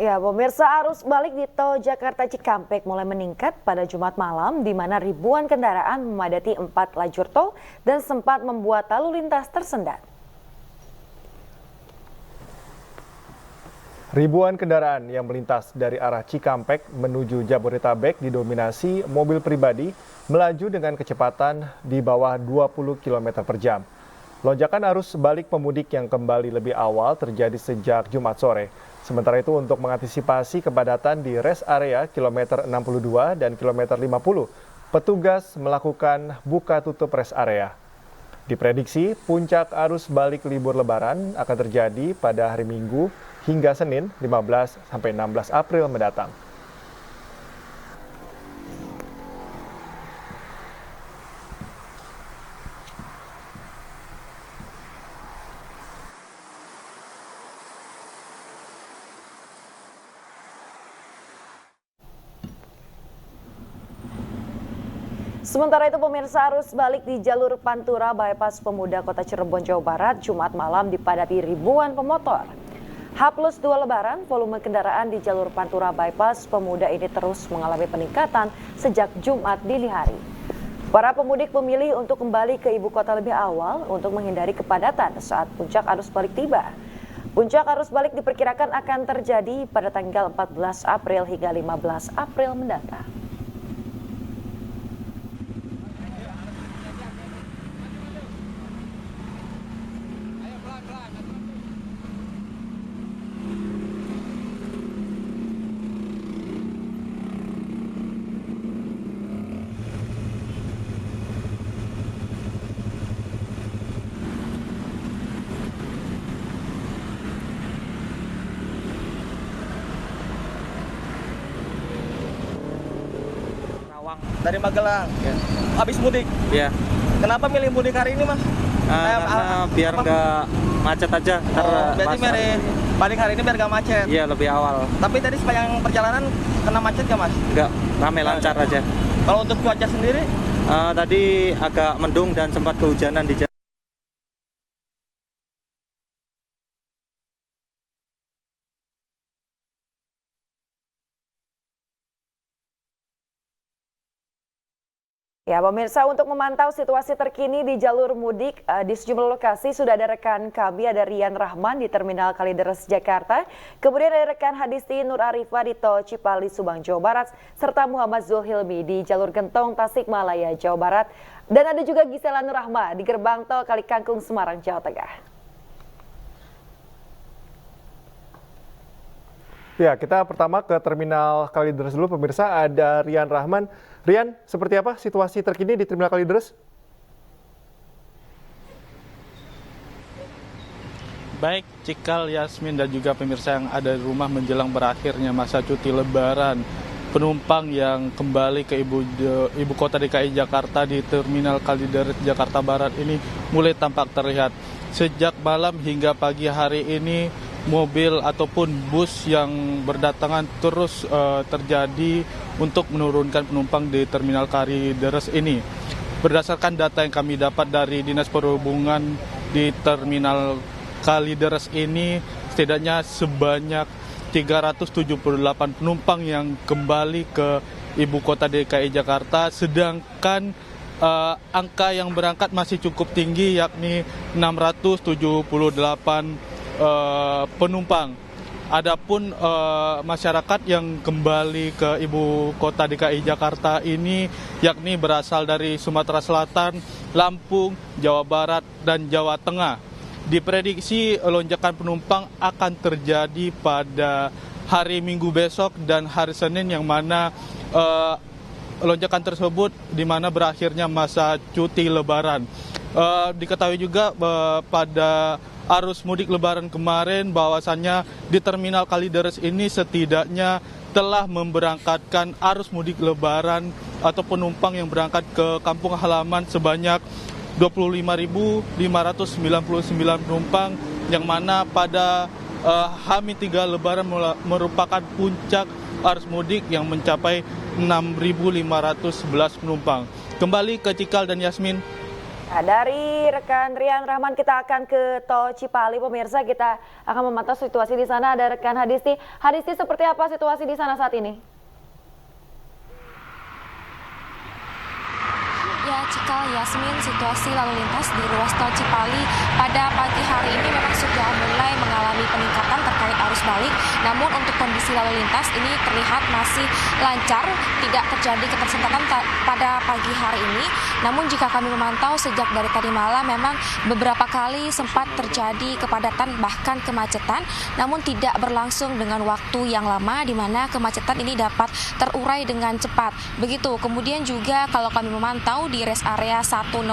Ya, pemirsa, arus balik di tol Jakarta Cikampek mulai meningkat pada Jumat malam, di mana ribuan kendaraan memadati 4 lajur tol dan sempat membuat lalu lintas tersendat. Ribuan kendaraan yang melintas dari arah Cikampek menuju Jabodetabek didominasi mobil pribadi melaju dengan kecepatan di bawah 20 km per jam. Lonjakan arus balik pemudik yang kembali lebih awal terjadi sejak Jumat sore. Sementara itu untuk mengantisipasi kepadatan di rest area kilometer 62 dan kilometer 50, petugas melakukan buka tutup rest area. Diprediksi puncak arus balik libur lebaran akan terjadi pada hari Minggu hingga Senin 15 sampai 16 April mendatang. Sementara itu, pemirsa, arus balik di jalur Pantura Bypass Pemuda Kota Cirebon, Jawa Barat, Jumat malam dipadati ribuan pemotor. H+2 Lebaran, volume kendaraan di jalur Pantura Bypass Pemuda ini terus mengalami peningkatan sejak Jumat dini hari. Para pemudik memilih untuk kembali ke ibu kota lebih awal untuk menghindari kepadatan saat puncak arus balik tiba. Puncak arus balik diperkirakan akan terjadi pada tanggal 14 April hingga 15 April mendatang. Dari Magelang, ya. Habis mudik. Ya. Kenapa milih mudik hari ini, Mas? Karena biar nggak macet aja. Berarti balik hari ini biar nggak macet. Iya, lebih awal. Tapi tadi sepanjang perjalanan kena macet nggak, Mas? Nggak, ramai lancar aja. Kalau untuk cuaca sendiri? Tadi agak mendung dan sempat kehujanan di jalan. Ya, pemirsa, untuk memantau situasi terkini di jalur mudik di sejumlah lokasi sudah ada rekan kami, ada Rian Rahman di Terminal Kalideres, Jakarta. Kemudian ada rekan Hadisti Nur Arifah di Tol Cipali, Subang, Jawa Barat, serta Muhammad Zulhilmi di jalur Gentong, Tasikmalaya, Jawa Barat. Dan ada juga Gisela Nur Rahma di gerbang Tol Kalikangkung, Semarang, Jawa Tengah. Ya, kita pertama ke Terminal Kalideres dulu, pemirsa. Ada Rian Rahman. Rian, seperti apa situasi terkini di Terminal Kalideres? Baik, Cikal, Yasmin, dan juga pemirsa yang ada di rumah menjelang berakhirnya masa cuti Lebaran. Penumpang yang kembali ke ibu kota DKI Jakarta di Terminal Kalideres, Jakarta Barat ini mulai tampak terlihat. Sejak malam hingga pagi hari ini, mobil ataupun bus yang berdatangan terus terjadi untuk menurunkan penumpang di Terminal Kalideres ini. Berdasarkan data yang kami dapat dari Dinas Perhubungan di Terminal Kalideres ini, setidaknya sebanyak 378 penumpang yang kembali ke ibu kota DKI Jakarta, sedangkan angka yang berangkat masih cukup tinggi, yakni 678 penumpang. Adapun masyarakat yang kembali ke ibu kota DKI Jakarta ini yakni berasal dari Sumatera Selatan, Lampung, Jawa Barat, dan Jawa Tengah. Diprediksi lonjakan penumpang akan terjadi pada hari Minggu besok dan hari Senin, yang mana lonjakan tersebut di mana berakhirnya masa cuti Lebaran. Diketahui juga pada arus mudik Lebaran kemarin bahwasannya di Terminal Kalideres ini setidaknya telah memberangkatkan arus mudik Lebaran atau penumpang yang berangkat ke kampung halaman sebanyak 25.599 penumpang, yang mana pada H-3 Lebaran merupakan puncak arus mudik yang mencapai 6.511 penumpang. Kembali ke Cikal dan Yasmin. Nah, dari rekan Rian Rahman kita akan ke Tol Cipali. Pemirsa, kita akan memantau situasi di sana. Ada rekan Hadisti. Hadisti, seperti apa situasi di sana saat ini? Ya, Cikal, Yasmin, situasi lalu lintas di ruas tol Cipali pada pagi hari ini memang sudah mulai mengalami peningkatan terkait arus balik. Namun untuk kondisi lalu lintas ini terlihat masih lancar, tidak terjadi ketersentatan pada pagi hari ini. Namun jika kami memantau sejak dari tadi malam memang beberapa kali sempat terjadi kepadatan bahkan kemacetan, namun tidak berlangsung dengan waktu yang lama di mana kemacetan ini dapat terurai dengan cepat. Begitu. Kemudian juga kalau kami memantau di rest area 101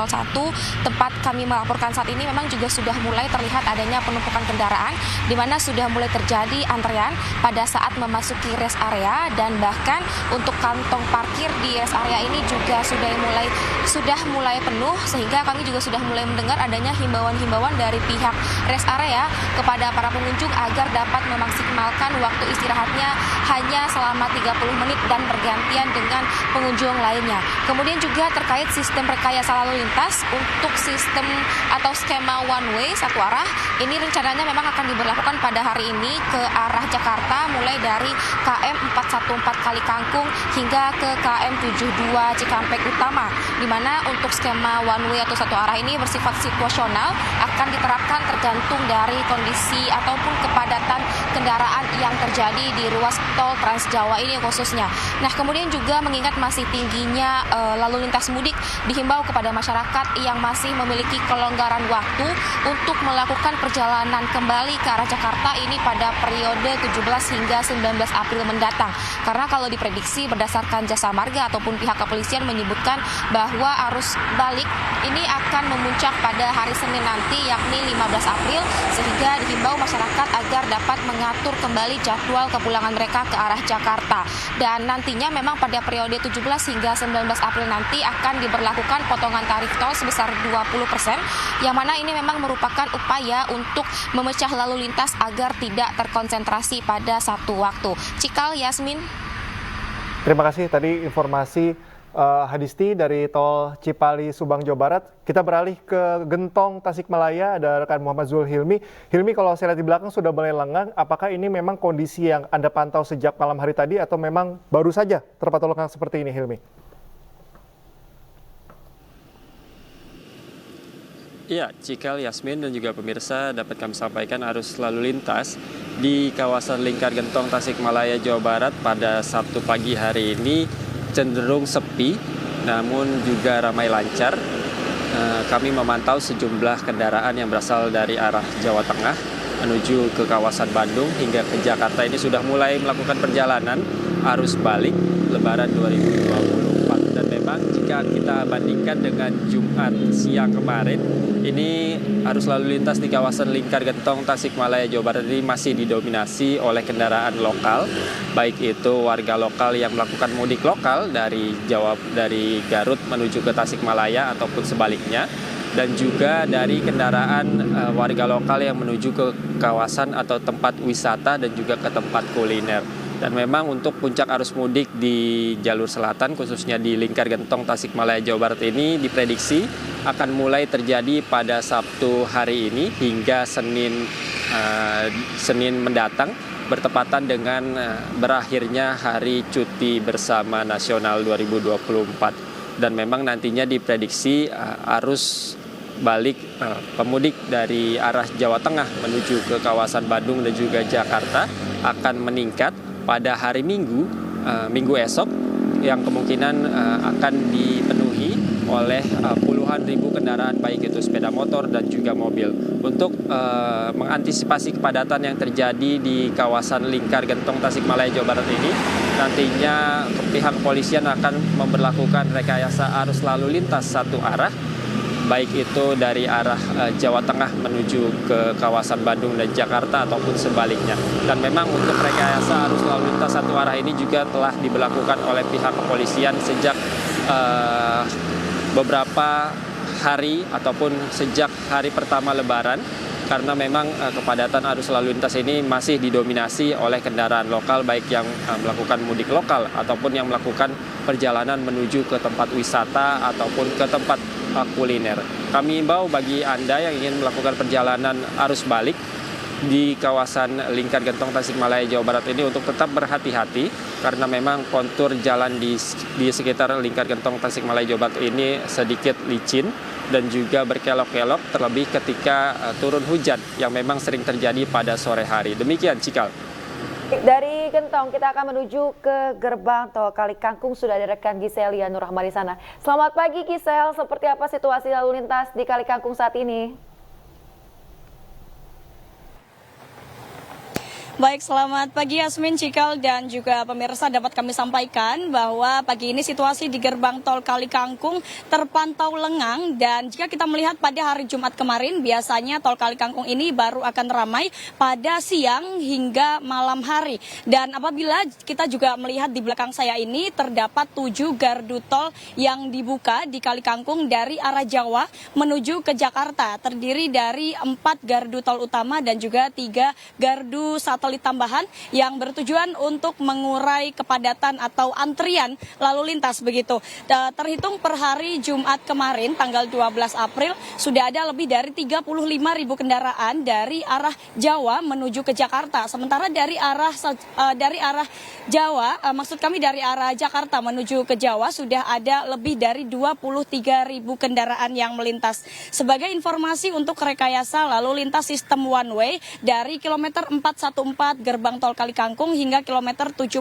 tempat kami melaporkan saat ini memang juga sudah mulai terlihat adanya penumpukan kendaraan di mana sudah mulai terjadi antrean pada saat memasuki rest area, dan bahkan untuk kantong parkir di rest area ini juga sudah mulai penuh, sehingga kami juga sudah mulai mendengar adanya himbauan-himbauan dari pihak rest area kepada para pengunjung agar dapat memaksimalkan waktu istirahatnya hanya selama 30 menit dan bergantian dengan pengunjung lainnya. Kemudian juga terkait sistem rekayasa lalu lintas untuk sistem atau skema one way satu arah ini rencananya memang akan diberlakukan pada hari ini ke arah Jakarta mulai dari KM 414 Kali Kangkung hingga ke KM 72 Cikampek Utama, di mana untuk skema one way atau satu arah ini bersifat situasional, akan diterapkan tergantung dari kondisi ataupun kepadatan kendaraan yang terjadi di ruas tol Trans Jawa ini khususnya. Nah, kemudian juga mengingat masih tingginya lalu lintas mudik, dihimbau kepada masyarakat yang masih memiliki kelonggaran waktu untuk melakukan perjalanan kembali ke arah Jakarta ini pada periode 17 hingga 19 April mendatang. Karena kalau diprediksi berdasarkan Jasa Marga ataupun pihak kepolisian menyebutkan bahwa arus balik ini akan memuncak pada hari Senin nanti yakni 15 April, sehingga dihimbau masyarakat agar dapat mengatur kembali jadwal kepulangan mereka ke arah Jakarta. Dan nantinya memang pada periode 17 hingga 19 April nanti akan diberlakukan potongan tarif tol sebesar 20%, yang mana ini memang merupakan upaya untuk memecah lalu lintas agar tidak terkonsentrasi pada satu waktu. Cikal, Yasmin. Terima kasih tadi informasi Hadisti dari Tol Cipali, Subang, Jawa Barat. Kita beralih ke Gentong, Tasikmalaya. Ada rekan Muhammad Zul Hilmi. Hilmi, kalau saya lihat di belakang sudah mulai lengang. Apakah ini memang kondisi yang Anda pantau sejak malam hari tadi atau memang baru saja terpantau lengang seperti ini, Hilmi? Iya, Cikal, Yasmin, dan juga pemirsa, dapat kami sampaikan arus lalu lintas di kawasan Lingkar Gentong, Tasikmalaya, Jawa Barat pada Sabtu pagi hari ini cenderung sepi, namun juga ramai lancar. Kami memantau sejumlah kendaraan yang berasal dari arah Jawa Tengah menuju ke kawasan Bandung hingga ke Jakarta ini sudah mulai melakukan perjalanan arus balik Lebaran 2024. Dan memang jika kita bandingkan dengan Jumat siang kemarin, ini arus lalu lintas di kawasan Lingkar Gentong, Tasikmalaya, Jawa Barat ini masih didominasi oleh kendaraan lokal, baik itu warga lokal yang melakukan mudik lokal dari Garut menuju ke Tasikmalaya ataupun sebaliknya, dan juga dari kendaraan warga lokal yang menuju ke kawasan atau tempat wisata dan juga ke tempat kuliner. Dan memang untuk puncak arus mudik di jalur selatan, khususnya di Lingkar Gentong, Tasikmalaya, Jawa Barat ini diprediksi akan mulai terjadi pada Sabtu hari ini hingga Senin mendatang, bertepatan dengan berakhirnya Hari Cuti Bersama Nasional 2024. Dan memang nantinya diprediksi arus balik pemudik dari arah Jawa Tengah menuju ke kawasan Bandung dan juga Jakarta akan meningkat pada hari Minggu esok, yang kemungkinan akan dipenuhi oleh puluhan ribu kendaraan baik itu sepeda motor dan juga mobil. Untuk mengantisipasi kepadatan yang terjadi di kawasan Lingkar Gentong, Tasikmalaya, Jawa Barat ini, nantinya pihak kepolisian akan memberlakukan rekayasa arus lalu lintas satu arah, baik itu dari arah Jawa Tengah menuju ke kawasan Bandung dan Jakarta ataupun sebaliknya. Dan memang untuk rekayasa arus lalu lintas satu arah ini juga telah diberlakukan oleh pihak kepolisian sejak beberapa hari ataupun sejak hari pertama Lebaran, karena memang kepadatan arus lalu lintas ini masih didominasi oleh kendaraan lokal, baik yang melakukan mudik lokal ataupun yang melakukan perjalanan menuju ke tempat wisata ataupun ke tempat kuliner. Kami imbau bagi Anda yang ingin melakukan perjalanan arus balik di kawasan Lingkar Gentong Tasikmalaya, Jawa Barat ini untuk tetap berhati-hati karena memang kontur jalan di sekitar Lingkar Gentong Tasikmalaya, Jawa Barat ini sedikit licin dan juga berkelok-kelok, terlebih ketika turun hujan yang memang sering terjadi pada sore hari. Demikian, Cikal. Dari Gentong kita akan menuju ke gerbang tol Kali Kangkung. Sudah ada rekan Giselia Nur Rahman di sana. Selamat pagi Gisel, seperti apa situasi lalu lintas di Kali Kangkung saat ini? Baik, selamat pagi Yasmin, Cikal, dan juga pemirsa. Dapat kami sampaikan bahwa pagi ini situasi di gerbang tol Kali Kangkung terpantau lengang, dan jika kita melihat pada hari Jumat kemarin, biasanya tol Kali Kangkung ini baru akan ramai pada siang hingga malam hari. Dan apabila kita juga melihat di belakang saya ini terdapat 7 gardu tol yang dibuka di Kali Kangkung dari arah Jawa menuju ke Jakarta, terdiri dari 4 gardu tol utama dan juga 3 gardu satelit tambahan yang bertujuan untuk mengurai kepadatan atau antrian lalu lintas begitu. Terhitung per hari Jumat kemarin tanggal 12 April sudah ada lebih dari 35.000 kendaraan dari arah Jawa menuju ke Jakarta. Sementara dari arah Jawa, maksud kami dari arah Jakarta menuju ke Jawa sudah ada lebih dari 23.000 kendaraan yang melintas. Sebagai informasi untuk rekayasa lalu lintas sistem one way dari kilometer 414 gerbang tol Kali Kangkung hingga kilometer 72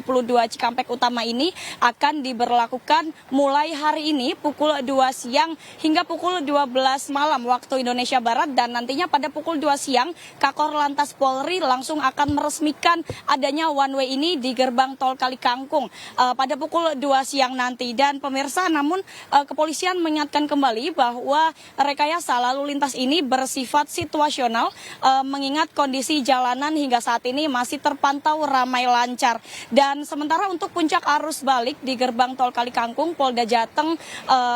Cikampek Utama ini akan diberlakukan mulai hari ini pukul 2 siang hingga pukul 12 malam waktu Indonesia Barat, dan nantinya pada pukul 2 siang Kakor Lantas Polri langsung akan meresmikan adanya one way ini di gerbang tol Kali Kangkung pada pukul 2 siang nanti. Dan pemirsa, namun kepolisian mengingatkan kembali bahwa rekayasa lalu lintas ini bersifat situasional mengingat kondisi jalanan hingga saat ini masih terpantau ramai lancar. Dan sementara untuk puncak arus balik di gerbang tol Kali Kangkung, Polda Jateng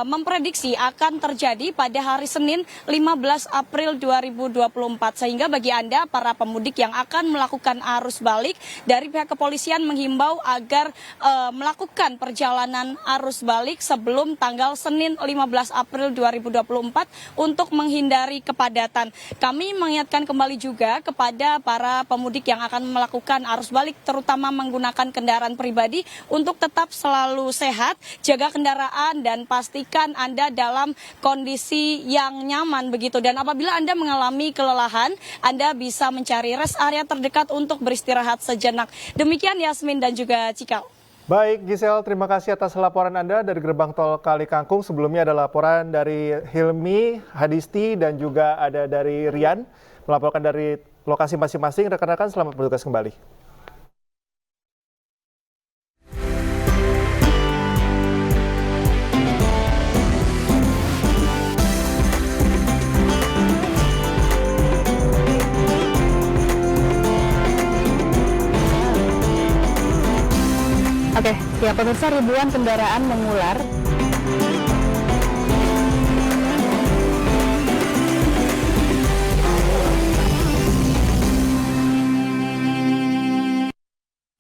memprediksi akan terjadi pada hari Senin 15 April 2024. Sehingga bagi Anda para pemudik yang akan melakukan arus balik, dari pihak kepolisian menghimbau agar melakukan perjalanan arus balik sebelum tanggal Senin 15 April 2024 untuk menghindari kepadatan. Kami mengingatkan kembali juga kepada para pemudik yang akan melakukan arus balik terutama menggunakan kendaraan pribadi untuk tetap selalu sehat, jaga kendaraan dan pastikan Anda dalam kondisi yang nyaman begitu. Dan apabila Anda mengalami kelelahan, Anda bisa mencari rest area terdekat untuk beristirahat sejenak. Demikian Yasmin dan juga Cikal. Baik, Gisel, terima kasih atas laporan Anda dari gerbang tol Kali Kangkung. Sebelumnya ada laporan dari Hilmi, Hadisti, dan juga ada dari Rian melaporkan dari lokasi masing-masing. Rekan-rekan, selamat bertugas kembali. Oke, ya pemirsa, ribuan kendaraan mengular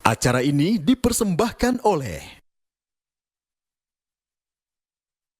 Acara ini dipersembahkan oleh